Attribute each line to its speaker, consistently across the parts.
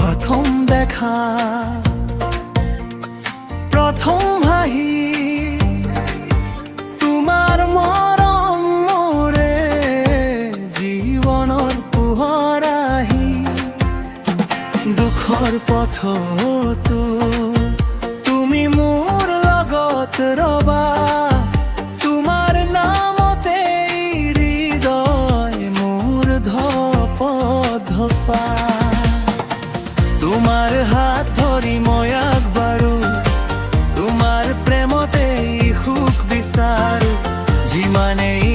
Speaker 1: প্রথম দেখা, প্রথম হাঁহি, তোমাৰ মৰম মোৰে জীৱনৰ পোহৰাহি। দুখৰ পথতো তুমি মোৰ লগত ৰবা, তোমাৰ নামতে হৃদয় মোৰ ধপ ধপা। তোমাৰ হাত ধৰি মই আগবাঢ়ো, তোমাৰ প্ৰেমতেই সুখ বিচাৰো। যিমানেই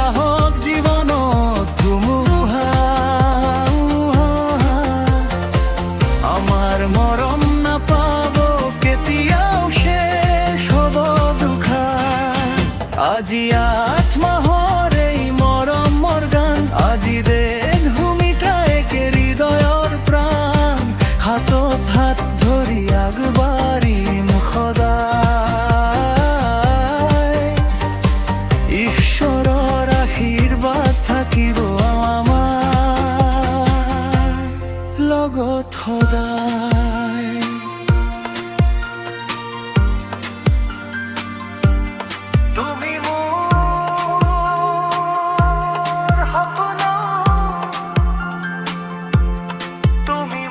Speaker 1: আহক জীৱনত ধুমুহা, আমাৰ মৰম নাপাব কেতিয়াও শেষ হ'ব দুখাৰ। আজি 8 মাহৰ এই মৰমৰ গান, আজি দেন ভূমিকা একে হৃদয়ৰ প্ৰাণ। হাতত হাত ধৰি আগবাঢ়িম সদায়, ঈশ্বৰৰ আশীৰ্বাদ থাকিব আমাৰ লগত সদায়। তুমি মোৰ সপোন, তুমি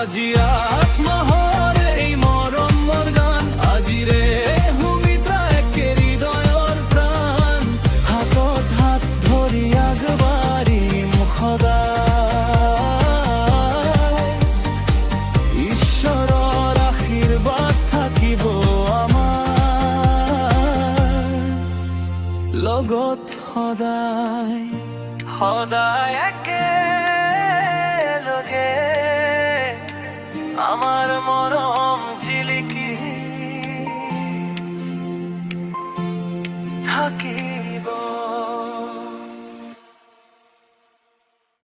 Speaker 1: আজি 8 মাহৰ এই মৰমৰ গান, আজি ৰে ভূমিকা একে হৃদয়ৰ প্ৰাণ। হাতত হাত ধৰি আগবাঢ়িম সদায়, ঈশ্বৰৰ আশীৰ্বাদ থাকিব আমাৰ লগত সদায়, সদায় একেলগে আমার মরম ঝিলিকি থাকি।